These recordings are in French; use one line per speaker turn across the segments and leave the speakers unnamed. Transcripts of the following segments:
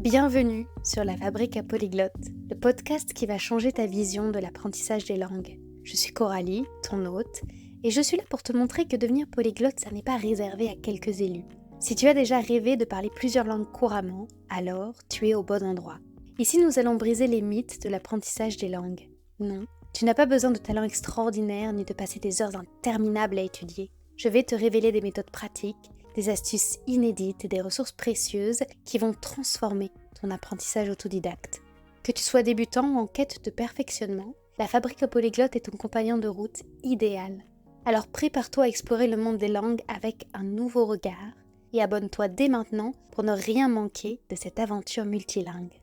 Bienvenue sur La Fabrique à Polyglotte, le podcast qui va changer ta vision de l'apprentissage des langues. Je suis Coralie, ton hôte, et je suis là pour te montrer que devenir polyglotte, ça n'est pas réservé à quelques élus. Si tu as déjà rêvé de parler plusieurs langues couramment, alors tu es au bon endroit. Ici, nous allons briser les mythes de l'apprentissage des langues. Non, tu n'as pas besoin de talent extraordinaire ni de passer des heures interminables à étudier. Je vais te révéler des méthodes pratiques, des astuces inédites et des ressources précieuses qui vont transformer ton apprentissage autodidacte. Que tu sois débutant ou en quête de perfectionnement, la Fabrique à Polyglotte est ton compagnon de route idéal. Alors prépare-toi à explorer le monde des langues avec un nouveau regard et abonne-toi dès maintenant pour ne rien manquer de cette aventure multilingue.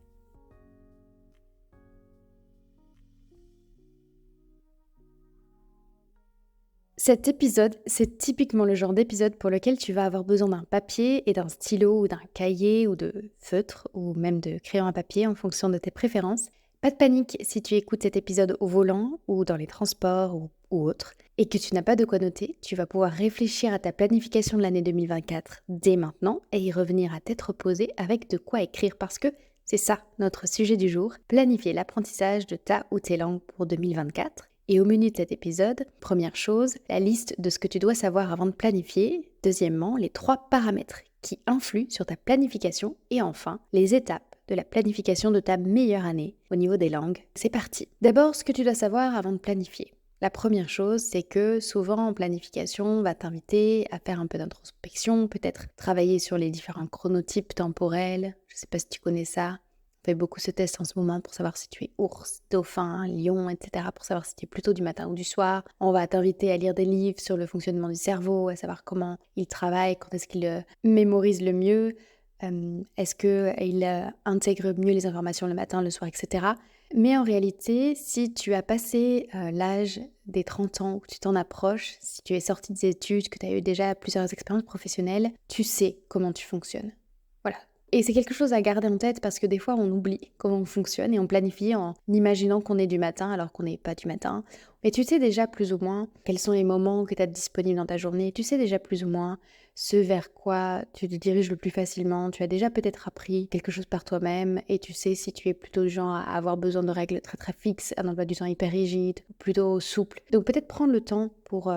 Cet épisode, c'est typiquement le genre d'épisode pour lequel tu vas avoir besoin d'un papier et d'un stylo ou d'un cahier ou de feutre ou même de crayon à papier en fonction de tes préférences. Pas de panique si tu écoutes cet épisode au volant ou dans les transports ou autre et que tu n'as pas de quoi noter, tu vas pouvoir réfléchir à ta planification de l'année 2024 dès maintenant et y revenir à tête reposée avec de quoi écrire parce que c'est ça notre sujet du jour, planifier l'apprentissage de ta ou tes langues pour 2024. Et au menu de cet épisode, première chose, la liste de ce que tu dois savoir avant de planifier. Deuxièmement, les 3 paramètres qui influent sur ta planification. Et enfin, les étapes de la planification de ta meilleure année au niveau des langues. C'est parti. D'abord, ce que tu dois savoir avant de planifier. La première chose, c'est que souvent en planification, on va t'inviter à faire un peu d'introspection, peut-être travailler sur les différents chronotypes temporels. Je ne sais pas si tu connais ça. On fait beaucoup ce test en ce moment pour savoir si tu es ours, dauphin, lion, etc. Pour savoir si tu es plutôt du matin ou du soir. On va t'inviter à lire des livres sur le fonctionnement du cerveau, à savoir comment il travaille, quand est-ce qu'il mémorise le mieux, est-ce qu'il intègre mieux les informations le matin, le soir, etc. Mais en réalité, si tu as passé l'âge des 30 ans, ou que tu t'en approches, si tu es sorti des études, que tu as eu déjà plusieurs expériences professionnelles, tu sais comment tu fonctionnes. Voilà. Et c'est quelque chose à garder en tête parce que des fois on oublie comment on fonctionne et on planifie en imaginant qu'on est du matin alors qu'on n'est pas du matin. Mais tu sais déjà plus ou moins quels sont les moments que tu as disponibles dans ta journée. Tu sais déjà plus ou moins ce vers quoi tu te diriges le plus facilement. Tu as déjà peut-être appris quelque chose par toi-même et tu sais si tu es plutôt du genre à avoir besoin de règles très très fixes, un emploi du temps hyper rigide, ou plutôt souple. Donc peut-être prendre le temps pour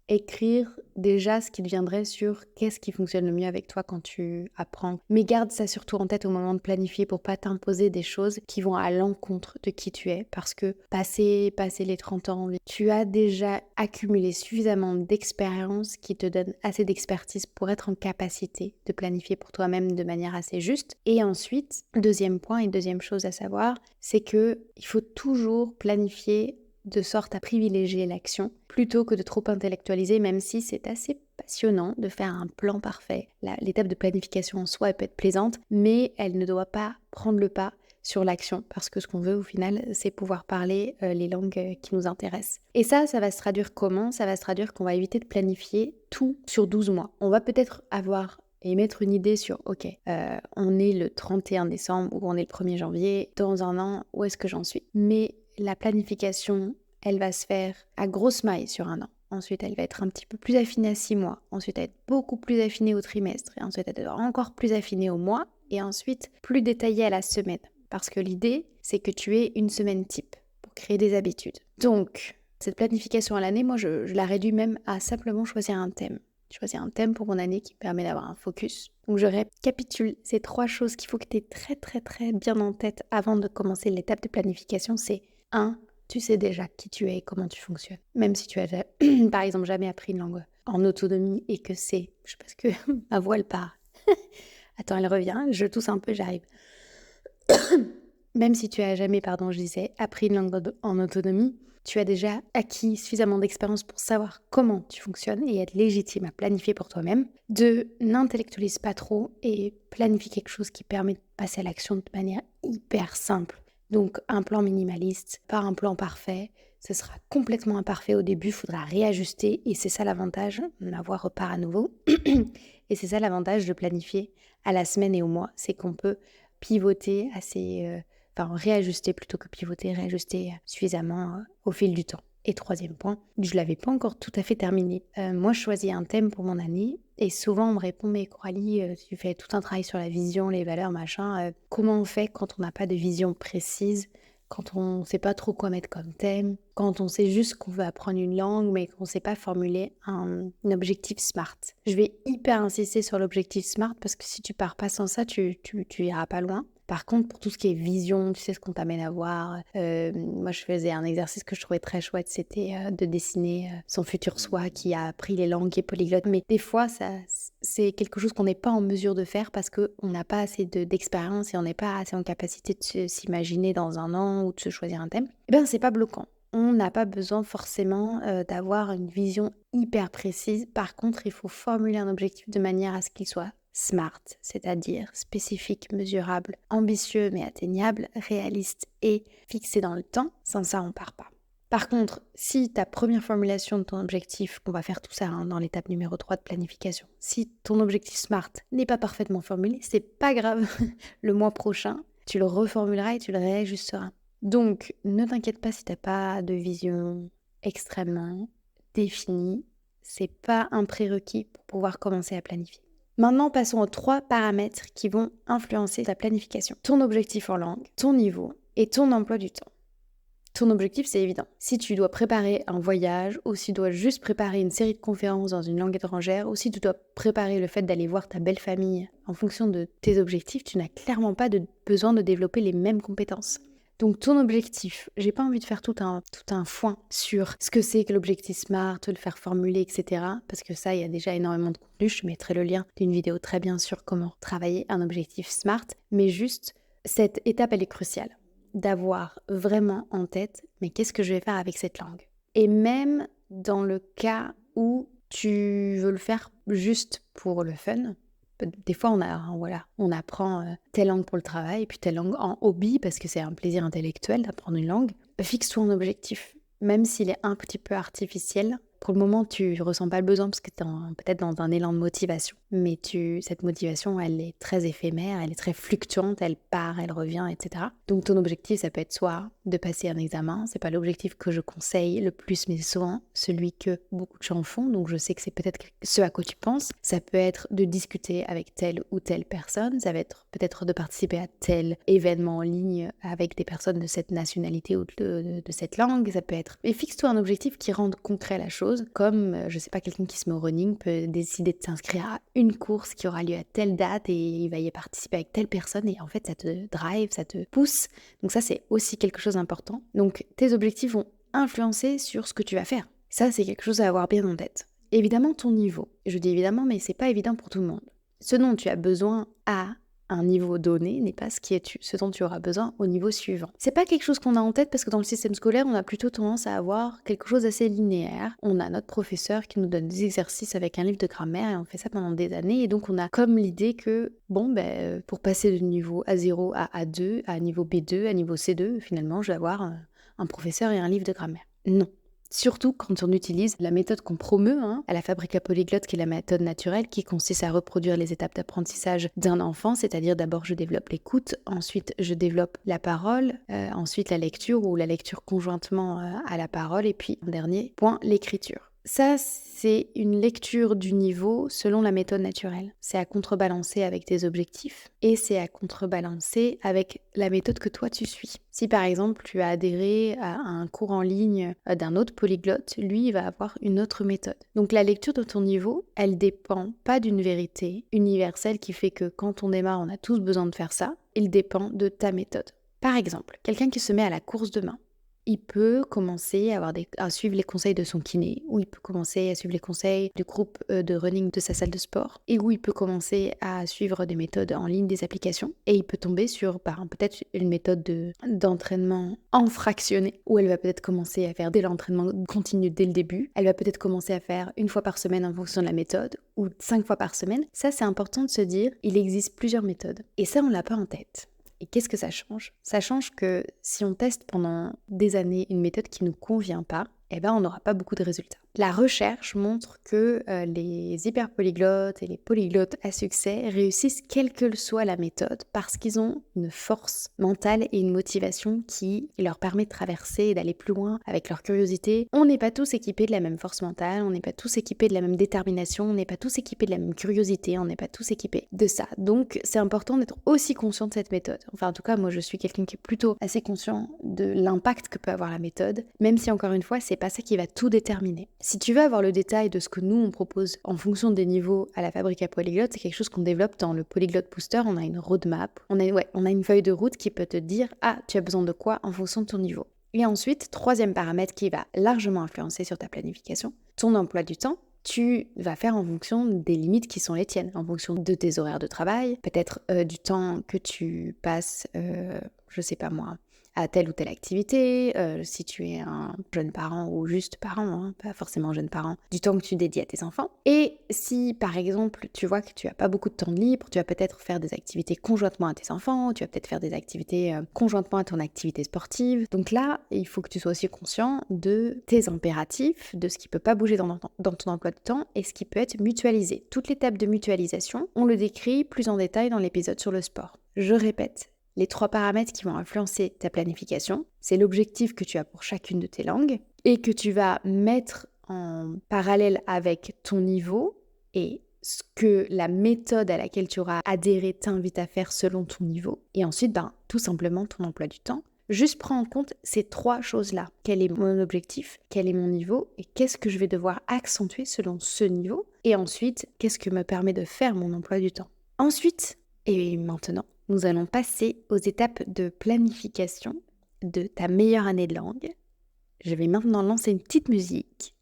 écrire déjà ce qui deviendrait sur qu'est-ce qui fonctionne le mieux avec toi quand tu apprends. Mais garde ça surtout en tête au moment de planifier pour pas t'imposer des choses qui vont à l'encontre de qui tu es parce que passer les 30 ans, tu as déjà accumulé suffisamment d'expérience qui te donne assez d'expertise pour être en capacité de planifier pour toi-même de manière assez juste. Et ensuite, deuxième point et deuxième chose à savoir, c'est que il faut toujours planifier de sorte à privilégier l'action plutôt que de trop intellectualiser, même si c'est assez passionnant de faire un plan parfait. L'étape de planification en soi, elle peut être plaisante, mais elle ne doit pas prendre le pas sur l'action, parce que ce qu'on veut au final, c'est pouvoir parler les langues qui nous intéressent. Et ça va se traduire comment ? Ça va se traduire qu'on va éviter de planifier tout sur 12 mois. On va peut-être avoir et mettre une idée sur, ok, on est le 31 décembre ou on est le 1er janvier, dans un an, où est-ce que j'en suis ? Mais la planification, elle va se faire à grosse maille sur un an. Ensuite, elle va être un petit peu plus affinée à 6 mois. Ensuite, elle va être beaucoup plus affinée au trimestre. Et ensuite, elle va être encore plus affinée au mois. Et ensuite, plus détaillée à la semaine. Parce que l'idée, c'est que tu aies une semaine type pour créer des habitudes. Donc, cette planification à l'année, moi, je la réduis même à simplement choisir un thème. Choisir un thème pour mon année qui permet d'avoir un focus. Donc je récapitule ces 3 choses qu'il faut que tu aies très très très bien en tête avant de commencer l'étape de planification. C'est 1. Tu sais déjà qui tu es et comment tu fonctionnes. Même si tu as par exemple jamais appris une langue en autonomie et que c'est... Je sais pas ce que ma voix elle part. Attends, elle revient, je tousse un peu, j'arrive. Même si tu as jamais, appris une langue en autonomie, tu as déjà acquis suffisamment d'expérience pour savoir comment tu fonctionnes et être légitime à planifier pour toi-même. 2. N'intellectualise pas trop et planifie quelque chose qui permet de passer à l'action de manière hyper simple. Donc un plan minimaliste, pas un plan parfait. Ce sera complètement imparfait au début, il faudra réajuster et c'est ça l'avantage, ma voix repart à nouveau. Et c'est ça l'avantage de planifier à la semaine et au mois, c'est qu'on peut pivoter réajuster plutôt que pivoter, réajuster suffisamment au fil du temps. Et troisième point, je l'avais pas encore tout à fait terminé. Moi, je choisis un thème pour mon année et souvent on me répond: «Mais Coralie, tu fais tout un travail sur la vision, les valeurs, machin, comment on fait quand on n'a pas de vision précise, quand on sait pas trop quoi mettre comme thème, quand on sait juste qu'on veut apprendre une langue mais qu'on sait pas formuler un objectif SMART?» Je vais hyper insister sur l'objectif SMART parce que si tu pars pas sans ça, tu iras pas loin. Par contre, pour tout ce qui est vision, tu sais ce qu'on t'amène à voir. Moi, je faisais un exercice que je trouvais très chouette, c'était de dessiner son futur soi qui a appris les langues, qui est polyglotte. Mais des fois, c'est quelque chose qu'on n'est pas en mesure de faire parce qu'on n'a pas assez d'expérience et on n'est pas assez en capacité de s'imaginer dans un an ou de se choisir un thème. Eh bien, c'est pas bloquant. On n'a pas besoin forcément d'avoir une vision hyper précise. Par contre, il faut formuler un objectif de manière à ce qu'il soit SMART, c'est-à-dire spécifique, mesurable, ambitieux mais atteignable, réaliste et fixé dans le temps. Sans ça, on part pas. Par contre, si ta première formulation de ton objectif, on va faire tout ça dans l'étape numéro 3 de planification, si ton objectif SMART n'est pas parfaitement formulé, c'est pas grave. Le mois prochain, tu le reformuleras et tu le réajusteras. Donc, ne t'inquiète pas si t'as pas de vision extrêmement définie. C'est pas un prérequis pour pouvoir commencer à planifier. Maintenant, passons aux 3 paramètres qui vont influencer ta planification. Ton objectif en langue, ton niveau et ton emploi du temps. Ton objectif, c'est évident. Si tu dois préparer un voyage, ou si tu dois juste préparer une série de conférences dans une langue étrangère, ou si tu dois préparer le fait d'aller voir ta belle famille en fonction de tes objectifs, tu n'as clairement pas besoin de développer les mêmes compétences. Donc ton objectif, j'ai pas envie de faire tout un foin sur ce que c'est que l'objectif SMART, le faire formuler, etc. Parce que ça, il y a déjà énormément de contenu. Je mettrai le lien d'une vidéo très bien sur comment travailler un objectif SMART. Mais juste, cette étape, elle est cruciale. D'avoir vraiment en tête, mais qu'est-ce que je vais faire avec cette langue? Et même dans le cas où tu veux le faire juste pour le fun, des fois, on apprend telle langue pour le travail et puis telle langue en hobby parce que c'est un plaisir intellectuel d'apprendre une langue. Fixe-toi un objectif, même s'il est un petit peu artificiel. Pour le moment, tu ne ressens pas le besoin parce que tu es peut-être dans un élan de motivation. Mais cette motivation, elle est très éphémère, elle est très fluctuante, elle part, elle revient, etc. Donc ton objectif, ça peut être soit de passer un examen. C'est pas l'objectif que je conseille le plus, mais souvent celui que beaucoup de gens font. Donc je sais que c'est peut-être ce à quoi tu penses. Ça peut être de discuter avec telle ou telle personne. Ça va être peut-être de participer à tel événement en ligne avec des personnes de cette nationalité ou de cette langue. Ça peut être... Et fixe-toi un objectif qui rende concret la chose. Comme, je sais pas, quelqu'un qui se met au running peut décider de s'inscrire à une course qui aura lieu à telle date et il va y participer avec telle personne et en fait ça te drive, ça te pousse. Donc ça c'est aussi quelque chose d'important. Donc tes objectifs vont influencer sur ce que tu vas faire. Ça c'est quelque chose à avoir bien en tête. Évidemment ton niveau. Je dis évidemment mais c'est pas évident pour tout le monde. Ce dont tu as besoin à un niveau donné n'est pas ce dont tu auras besoin au niveau suivant. C'est pas quelque chose qu'on a en tête parce que dans le système scolaire, on a plutôt tendance à avoir quelque chose d'assez linéaire. On a notre professeur qui nous donne des exercices avec un livre de grammaire et on fait ça pendant des années et donc on a comme l'idée que pour passer de niveau A0 à A2, à niveau B2, à niveau C2, finalement, je vais avoir un professeur et un livre de grammaire. Non. Surtout quand on utilise la méthode qu'on promeut à la Fabrica Polyglotte, qui est la méthode naturelle, qui consiste à reproduire les étapes d'apprentissage d'un enfant, c'est-à-dire d'abord je développe l'écoute, ensuite je développe la parole, ensuite la lecture ou la lecture conjointement à la parole, et puis en dernier point, l'écriture. Ça, c'est une lecture du niveau selon la méthode naturelle. C'est à contrebalancer avec tes objectifs et c'est à contrebalancer avec la méthode que toi tu suis. Si par exemple tu as adhéré à un cours en ligne d'un autre polyglotte, lui il va avoir une autre méthode. Donc la lecture de ton niveau, elle dépend pas d'une vérité universelle qui fait que quand on démarre on a tous besoin de faire ça, il dépend de ta méthode. Par exemple, quelqu'un qui se met à la course de main, il peut commencer à suivre les conseils de son kiné, ou il peut commencer à suivre les conseils du groupe de running de sa salle de sport, et où il peut commencer à suivre des méthodes en ligne, des applications, et il peut tomber sur peut-être une méthode d'entraînement en fractionné, où elle va peut-être commencer à faire dès l'entraînement continu dès le début, elle va peut-être commencer à faire 1 fois par semaine en fonction de la méthode, ou 5 fois par semaine. Ça, c'est important de se dire, il existe plusieurs méthodes, et ça, on l'a pas en tête. Et qu'est-ce que ça change? Ça change que si on teste pendant des années une méthode qui ne nous convient pas, on n'aura pas beaucoup de résultats. La recherche montre que les hyperpolyglottes et les polyglottes à succès réussissent quelle que soit la méthode parce qu'ils ont une force mentale et une motivation qui leur permet de traverser et d'aller plus loin avec leur curiosité. On n'est pas tous équipés de la même force mentale, on n'est pas tous équipés de la même détermination, on n'est pas tous équipés de la même curiosité, on n'est pas tous équipés de ça. Donc c'est important d'être aussi conscient de cette méthode. Enfin en tout cas moi je suis quelqu'un qui est plutôt assez conscient de l'impact que peut avoir la méthode, même si encore une fois c'est pas ça qui va tout déterminer. Si tu veux avoir le détail de ce que nous on propose en fonction des niveaux à la fabrique à polyglotte, c'est quelque chose qu'on développe dans le Polyglot Booster. On a une roadmap, on a une feuille de route qui peut te dire tu as besoin de quoi en fonction de ton niveau. Et ensuite, troisième paramètre qui va largement influencer sur ta planification, ton emploi du temps. Tu vas faire en fonction des limites qui sont les tiennes, en fonction de tes horaires de travail, peut-être du temps que tu passes, je sais pas moi, à telle ou telle activité, si tu es un jeune parent ou juste parent, pas forcément jeune parent, du temps que tu dédies à tes enfants. Et si par exemple tu vois que tu n'as pas beaucoup de temps de libre, tu vas peut-être faire des activités conjointement à tes enfants, tu vas peut-être faire des activités conjointement à ton activité sportive. Donc là, il faut que tu sois aussi conscient de tes impératifs, de ce qui ne peut pas bouger dans ton emploi de temps et ce qui peut être mutualisé. Toute l'étape de mutualisation, on le décrit plus en détail dans l'épisode sur le sport. Je répète, les 3 paramètres qui vont influencer ta planification, c'est l'objectif que tu as pour chacune de tes langues et que tu vas mettre en parallèle avec ton niveau et ce que la méthode à laquelle tu auras adhéré t'invite à faire selon ton niveau. Et ensuite, tout simplement ton emploi du temps. Juste prends en compte ces 3 choses-là. Quel est mon objectif? Quel est mon niveau? Et qu'est-ce que je vais devoir accentuer selon ce niveau? Et ensuite, qu'est-ce que me permet de faire mon emploi du temps? Ensuite, et maintenant, nous allons passer aux étapes de planification de ta meilleure année de langue. Je vais maintenant lancer une petite musique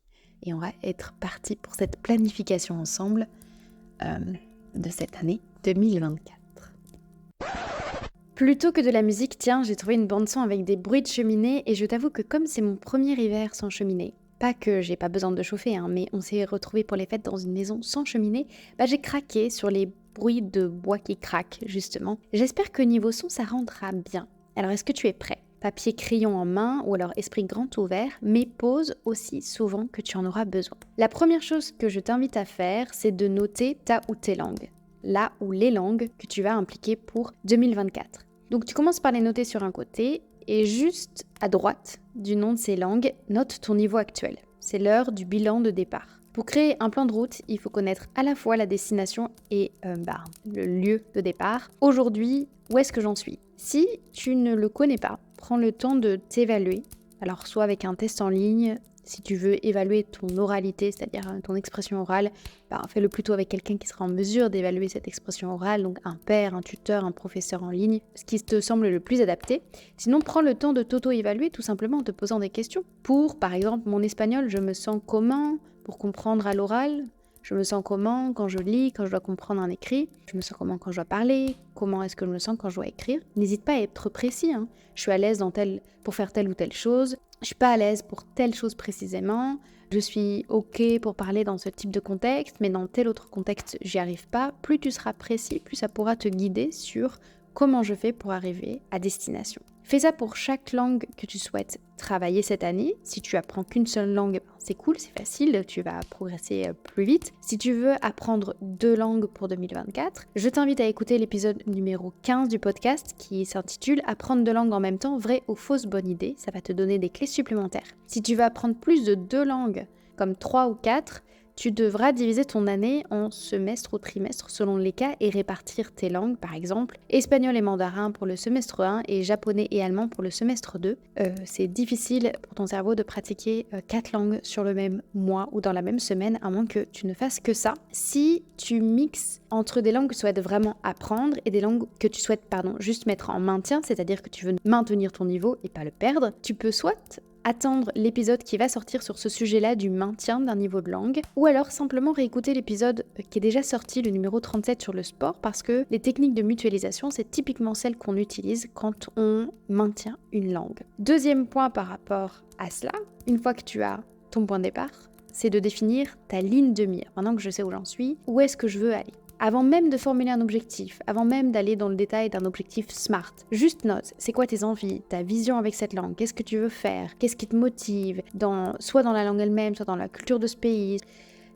et on va être parti pour cette planification ensemble de cette année 2024. Plutôt que de la musique, tiens, j'ai trouvé une bande-son avec des bruits de cheminée et je t'avoue que comme c'est mon premier hiver sans cheminée, pas que j'ai pas besoin de chauffer, mais on s'est retrouvés pour les fêtes dans une maison sans cheminée, j'ai craqué sur les bruit de bois qui craque, justement. J'espère que niveau son, ça rendra bien. Alors, est-ce que tu es prêt? Papier, crayon en main ou alors esprit grand ouvert, mais pose aussi souvent que tu en auras besoin. La première chose que je t'invite à faire, c'est de noter ta ou tes langues. Là ou les langues que tu vas impliquer pour 2024. Donc, tu commences par les noter sur un côté et juste à droite du nom de ces langues, note ton niveau actuel. C'est l'heure du bilan de départ. Pour créer un plan de route, il faut connaître à la fois la destination et le lieu de départ. Aujourd'hui, où est-ce que j'en suis? Si tu ne le connais pas, prends le temps de t'évaluer. Alors, soit avec un test en ligne, si tu veux évaluer ton oralité, c'est-à-dire ton expression orale, fais-le plutôt avec quelqu'un qui sera en mesure d'évaluer cette expression orale, donc un père, un tuteur, un professeur en ligne, ce qui te semble le plus adapté. Sinon, prends le temps de t'auto-évaluer tout simplement en te posant des questions. Pour, par exemple, mon espagnol, je me sens comment pour comprendre à l'oral? Je me sens comment quand je lis, quand je dois comprendre un écrit? Je me sens comment quand je dois parler? Comment est-ce que je me sens quand je dois écrire? N'hésite pas à être précis. Je suis à l'aise pour faire telle ou telle chose. Je suis pas à l'aise pour telle chose précisément. Je suis OK pour parler dans ce type de contexte, mais dans tel autre contexte, j'y arrive pas. Plus tu seras précis, plus ça pourra te guider sur comment je fais pour arriver à destination. Fais ça pour chaque langue que tu souhaites travailler cette année. Si tu apprends qu'une seule langue, c'est cool, c'est facile, tu vas progresser plus vite. Si tu veux apprendre 2 langues pour 2024, je t'invite à écouter l'épisode numéro 15 du podcast qui s'intitule « Apprendre 2 langues en même temps, vraie ou fausse bonne idée ». Ça va te donner des clés supplémentaires. Si tu veux apprendre plus de 2 langues, comme 3 ou 4, tu devras diviser ton année en semestres ou trimestres selon les cas et répartir tes langues, par exemple espagnol et mandarin pour le semestre 1 et japonais et allemand pour le semestre 2. C'est difficile pour ton cerveau de pratiquer 4 langues sur le même mois ou dans la même semaine, à moins que tu ne fasses que ça. Si tu mixes entre des langues que tu souhaites vraiment apprendre et des langues que tu souhaites juste mettre en maintien, c'est-à-dire que tu veux maintenir ton niveau et pas le perdre, tu peux soit attendre l'épisode qui va sortir sur ce sujet-là du maintien d'un niveau de langue, ou alors simplement réécouter l'épisode qui est déjà sorti, le numéro 37 sur le sport, parce que les techniques de mutualisation, c'est typiquement celles qu'on utilise quand on maintient une langue. Deuxième point par rapport à cela, une fois que tu as ton point de départ, c'est de définir ta ligne de mire. Maintenant que je sais où j'en suis, où est-ce que je veux aller? Avant même de formuler un objectif, avant même d'aller dans le détail d'un objectif SMART, juste note, c'est quoi tes envies, ta vision avec cette langue, qu'est-ce que tu veux faire, qu'est-ce qui te motive, soit dans la langue elle-même, soit dans la culture de ce pays.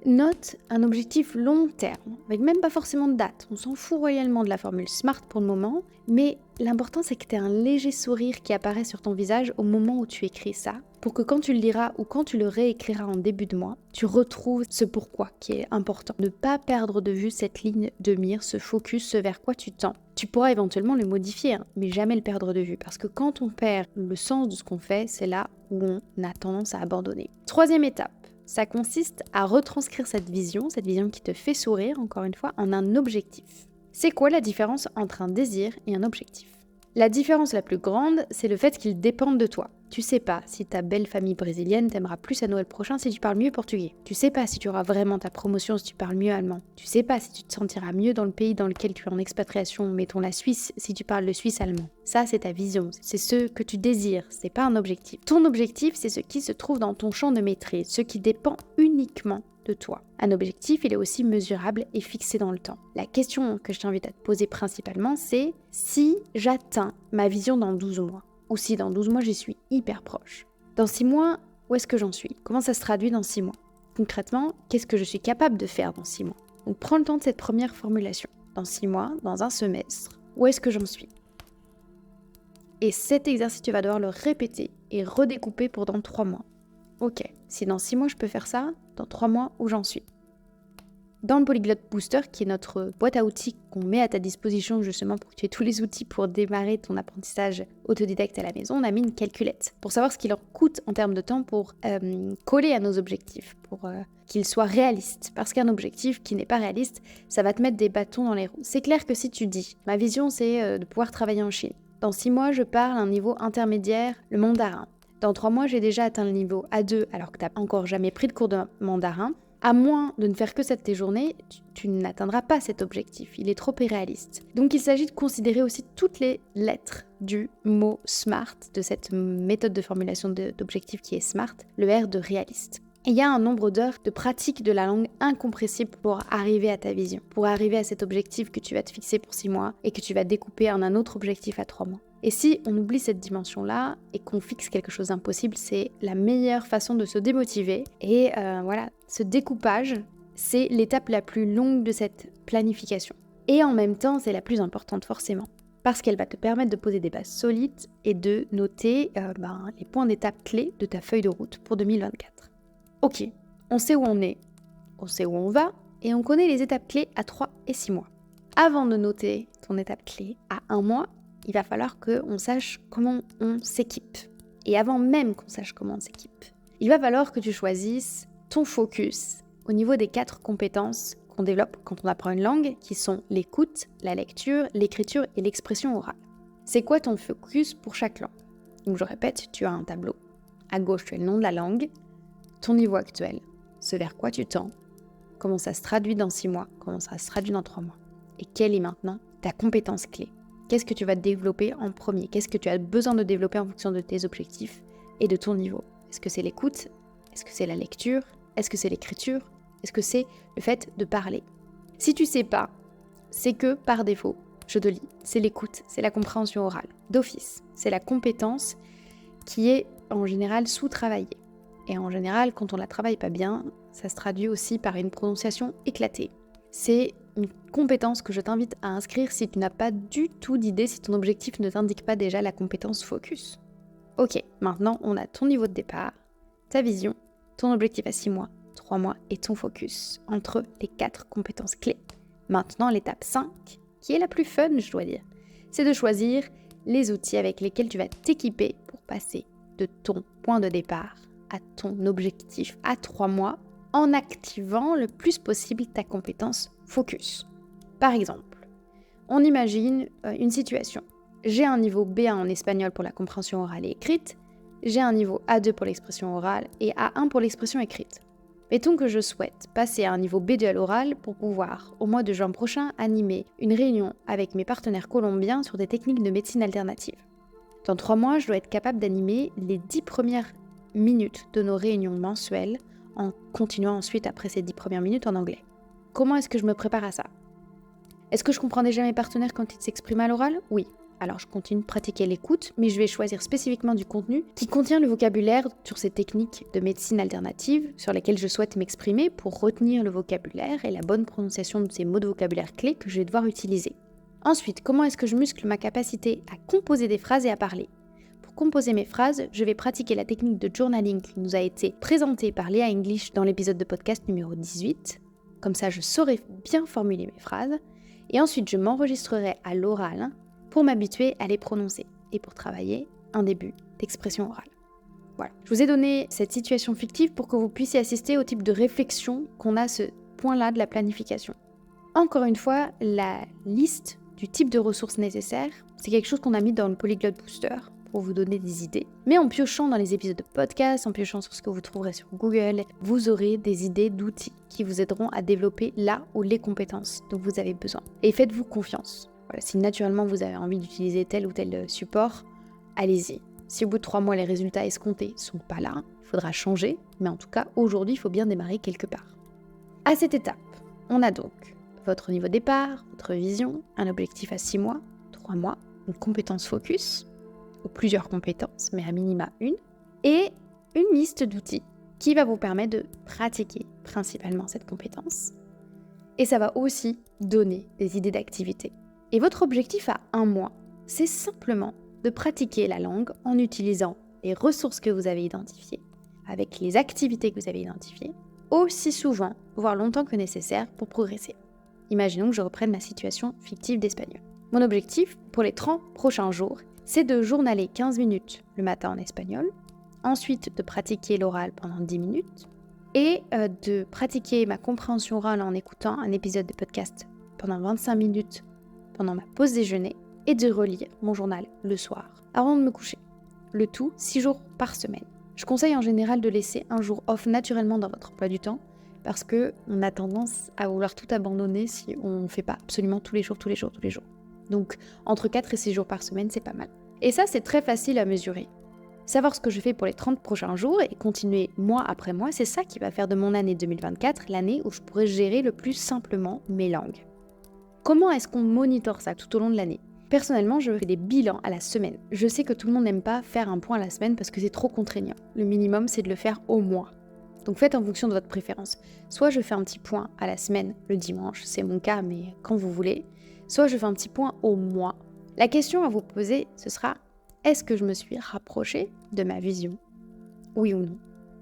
Note un objectif long terme, avec même pas forcément de date. On s'en fout royalement de la formule SMART pour le moment, mais l'important c'est que tu aies un léger sourire qui apparaît sur ton visage au moment où tu écris ça, pour que quand tu le liras ou quand tu le réécriras en début de mois, tu retrouves ce pourquoi qui est important. Ne pas perdre de vue cette ligne de mire, ce focus, ce vers quoi tu tends. Tu pourras éventuellement le modifier, mais jamais le perdre de vue, parce que quand on perd le sens de ce qu'on fait, c'est là où on a tendance à abandonner. Troisième étape. Ça consiste à retranscrire cette vision qui te fait sourire, encore une fois, en un objectif. C'est quoi la différence entre un désir et un objectif ? La différence la plus grande, c'est le fait qu'ils dépendent de toi. Tu sais pas si ta belle famille brésilienne t'aimera plus à Noël prochain si tu parles mieux portugais. Tu sais pas si tu auras vraiment ta promotion si tu parles mieux allemand. Tu sais pas si tu te sentiras mieux dans le pays dans lequel tu es en expatriation, mettons la Suisse, si tu parles le suisse allemand. Ça, c'est ta vision, c'est ce que tu désires, c'est pas un objectif. Ton objectif, c'est ce qui se trouve dans ton champ de maîtrise, ce qui dépend uniquement de toi. Un objectif, il est aussi mesurable et fixé dans le temps. La question que je t'invite à te poser principalement, c'est si j'atteins ma vision dans 12 mois, ou si dans 12 mois, j'y suis hyper proche. Dans 6 mois, où est-ce que j'en suis ? Comment ça se traduit dans 6 mois ? Concrètement, qu'est-ce que je suis capable de faire dans 6 mois ? Donc prends le temps de cette première formulation. Dans 6 mois, dans un semestre, où est-ce que j'en suis ? Et cet exercice, tu vas devoir le répéter et redécouper pour dans 3 mois. Ok, si dans 6 mois je peux faire ça, dans 3 mois, où j'en suis ? Dans le Polyglot Booster, qui est notre boîte à outils qu'on met à ta disposition justement pour que tu aies tous les outils pour démarrer ton apprentissage autodidacte à la maison, on a mis une calculette pour savoir ce qu'il leur coûte en termes de temps pour coller à nos objectifs, pour qu'ils soient réalistes. Parce qu'un objectif qui n'est pas réaliste, ça va te mettre des bâtons dans les roues. C'est clair que si tu dis, ma vision c'est de pouvoir travailler en Chine. Dans 6 mois, je parle à un niveau intermédiaire, le mandarin. Dans 3 mois, j'ai déjà atteint le niveau A2 alors que tu n'as encore jamais pris de cours de mandarin. À moins de ne faire que ça de tes journées, tu n'atteindras pas cet objectif. Il est trop irréaliste. Donc il s'agit de considérer aussi toutes les lettres du mot SMART, de cette méthode de formulation d'objectif qui est SMART, le R de réaliste. Il y a un nombre d'heures de pratique de la langue incompressible pour arriver à ta vision, pour arriver à cet objectif que tu vas te fixer pour 6 mois et que tu vas découper en un autre objectif à 3 mois. Et si on oublie cette dimension-là et qu'on fixe quelque chose d'impossible, c'est la meilleure façon de se démotiver. Et voilà, ce découpage, c'est l'étape la plus longue de cette planification. Et en même temps, c'est la plus importante forcément. Parce qu'elle va te permettre de poser des bases solides et de noter les points d'étape clés de ta feuille de route pour 2024. Ok, on sait où on est, on sait où on va, et on connaît les étapes clés à 3 et 6 mois. Avant de noter ton étape clé à 1 mois, il va falloir qu'on sache comment on s'équipe. Et avant même qu'on sache comment on s'équipe, il va falloir que tu choisisses ton focus au niveau des 4 compétences qu'on développe quand on apprend une langue, qui sont l'écoute, la lecture, l'écriture et l'expression orale. C'est quoi ton focus pour chaque langue ? Donc je répète, tu as un tableau. À gauche, tu as le nom de la langue, ton niveau actuel, ce vers quoi tu tends, comment ça se traduit dans 6 mois, comment ça se traduit dans 3 mois. Et quelle est maintenant ta compétence clé ? Qu'est-ce que tu vas développer en premier ? Qu'est-ce que tu as besoin de développer en fonction de tes objectifs et de ton niveau ? Est-ce que c'est l'écoute ? Est-ce que c'est la lecture ? Est-ce que c'est l'écriture ? Est-ce que c'est le fait de parler ? Si tu sais pas, c'est que par défaut, je te lis, c'est l'écoute, c'est la compréhension orale. D'office, c'est la compétence qui est en général sous-travaillée. Et en général, quand on la travaille pas bien, ça se traduit aussi par une prononciation éclatée. C'est une compétence que je t'invite à inscrire si tu n'as pas du tout d'idée, si ton objectif ne t'indique pas déjà la compétence focus. Ok, maintenant on a ton niveau de départ, ta vision, ton objectif à 6 mois, 3 mois et ton focus entre les 4 compétences clés. Maintenant l'étape 5, qui est la plus fun je dois dire, c'est de choisir les outils avec lesquels tu vas t'équiper pour passer de ton point de départ à ton objectif à 3 mois en activant le plus possible ta compétence focus. Par exemple, on imagine une situation. J'ai un niveau B1 en espagnol pour la compréhension orale et écrite, j'ai un niveau A2 pour l'expression orale et A1 pour l'expression écrite. Mettons que je souhaite passer à un niveau B2 à l'oral pour pouvoir, au mois de juin prochain, animer une réunion avec mes partenaires colombiens sur des techniques de médecine alternative. Dans 3 mois, je dois être capable d'animer les 10 premières minutes de nos réunions mensuelles en continuant ensuite après ces 10 premières minutes en anglais. Comment est-ce que je me prépare à ça ? Est-ce que je comprends déjà mes partenaires quand ils s'expriment à l'oral ? Oui. Alors je continue de pratiquer l'écoute, mais je vais choisir spécifiquement du contenu qui contient le vocabulaire sur ces techniques de médecine alternative sur lesquelles je souhaite m'exprimer pour retenir le vocabulaire et la bonne prononciation de ces mots de vocabulaire clés que je vais devoir utiliser. Ensuite, comment est-ce que je muscle ma capacité à composer des phrases et à parler ? Pour composer mes phrases, je vais pratiquer la technique de journaling qui nous a été présentée par Léa English dans l'épisode de podcast numéro 18. Comme ça, je saurai bien formuler mes phrases. Et ensuite, je m'enregistrerai à l'oral pour m'habituer à les prononcer et pour travailler un début d'expression orale. Voilà. Je vous ai donné cette situation fictive pour que vous puissiez assister au type de réflexion qu'on a à ce point-là de la planification. Encore une fois, la liste du type de ressources nécessaires, c'est quelque chose qu'on a mis dans le Polyglot Booster pour vous donner des idées. Mais en piochant dans les épisodes de podcast, en piochant sur ce que vous trouverez sur Google, vous aurez des idées d'outils qui vous aideront à développer là où les compétences dont vous avez besoin. Et faites-vous confiance. Voilà, si naturellement vous avez envie d'utiliser tel ou tel support, allez-y. Si au bout de 3 mois les résultats escomptés sont pas là, il faudra changer, mais en tout cas aujourd'hui il faut bien démarrer quelque part. À cette étape, on a donc votre niveau de départ, votre vision, un objectif à 6 mois, 3 mois, une compétence focus, ou plusieurs compétences, mais à minima une, et une liste d'outils qui va vous permettre de pratiquer principalement cette compétence. Et ça va aussi donner des idées d'activité. Et votre objectif à 1 mois, c'est simplement de pratiquer la langue en utilisant les ressources que vous avez identifiées, avec les activités que vous avez identifiées, aussi souvent, voire longtemps que nécessaire pour progresser. Imaginons que je reprenne ma situation fictive d'espagnol. Mon objectif pour les 30 prochains jours, c'est de journaler 15 minutes le matin en espagnol, ensuite de pratiquer l'oral pendant 10 minutes, et de pratiquer ma compréhension orale en écoutant un épisode de podcast pendant 25 minutes pendant ma pause déjeuner et de relire mon journal le soir avant de me coucher. Le tout 6 jours par semaine. Je conseille en général de laisser un jour off naturellement dans votre emploi du temps parce qu'on a tendance à vouloir tout abandonner si on ne fait pas absolument tous les jours. Donc entre 4 et 6 jours par semaine, c'est pas mal. Et ça, c'est très facile à mesurer. Savoir ce que je fais pour les 30 prochains jours et continuer mois après mois, c'est ça qui va faire de mon année 2024 l'année où je pourrai gérer le plus simplement mes langues. Comment est-ce qu'on monitore ça tout au long de l'année ? Personnellement, je fais des bilans à la semaine. Je sais que tout le monde n'aime pas faire un point à la semaine parce que c'est trop contraignant. Le minimum, c'est de le faire au mois. Donc faites en fonction de votre préférence. Soit je fais un petit point à la semaine le dimanche, c'est mon cas, mais quand vous voulez. Soit je fais un petit point au mois. La question à vous poser, ce sera, est-ce que je me suis rapprochée de ma vision ? Oui ou non ?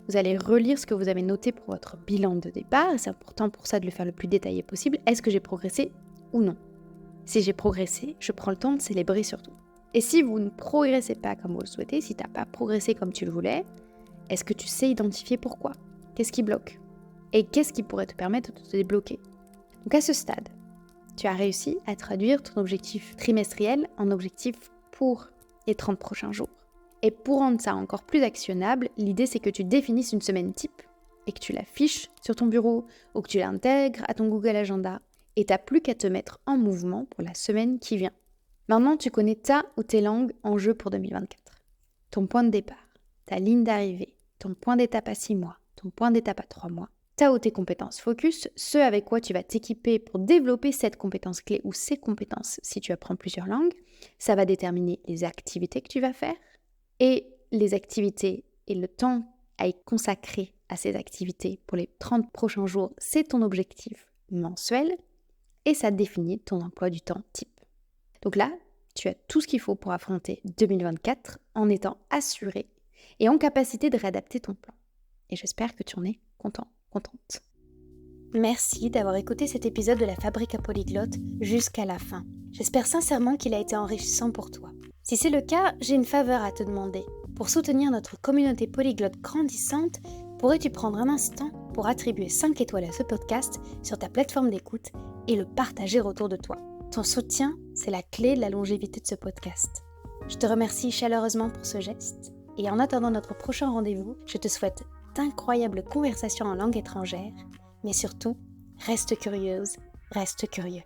Vous allez relire ce que vous avez noté pour votre bilan de départ, et c'est important pour ça de le faire le plus détaillé possible. Est-ce que j'ai progressé ou non ? Si j'ai progressé, je prends le temps de célébrer surtout. Et si vous ne progressez pas comme vous le souhaitez, si tu n'as pas progressé comme tu le voulais, est-ce que tu sais identifier pourquoi ? Qu'est-ce qui bloque ? Et qu'est-ce qui pourrait te permettre de te débloquer ? Donc à ce stade, tu as réussi à traduire ton objectif trimestriel en objectif pour les 30 prochains jours. Et pour rendre ça encore plus actionnable, l'idée c'est que tu définisses une semaine type et que tu l'affiches sur ton bureau ou que tu l'intègres à ton Google Agenda et tu n'as plus qu'à te mettre en mouvement pour la semaine qui vient. Maintenant, tu connais ta ou tes langues en jeu pour 2024. Ton point de départ, ta ligne d'arrivée, ton point d'étape à 6 mois, ton point d'étape à 3 mois, ta ou tes compétences focus, ce avec quoi tu vas t'équiper pour développer cette compétence clé ou ces compétences si tu apprends plusieurs langues. Ça va déterminer les activités que tu vas faire et les activités et le temps à y consacrer à ces activités pour les 30 prochains jours, c'est ton objectif mensuel et ça définit ton emploi du temps type. Donc là, tu as tout ce qu'il faut pour affronter 2024 en étant assuré et en capacité de réadapter ton plan. Et j'espère que tu en es content, contente. Merci d'avoir écouté cet épisode de la Fabrique à Polyglotte jusqu'à la fin. J'espère sincèrement qu'il a été enrichissant pour toi. Si c'est le cas, j'ai une faveur à te demander. Pour soutenir notre communauté polyglotte grandissante, pourrais-tu prendre un instant pour attribuer 5 étoiles à ce podcast sur ta plateforme d'écoute et le partager autour de toi. Ton soutien, c'est la clé de la longévité de ce podcast. Je te remercie chaleureusement pour ce geste et en attendant notre prochain rendez-vous, je te souhaite d'incroyables conversations en langue étrangère, mais surtout, reste curieuse, reste curieux.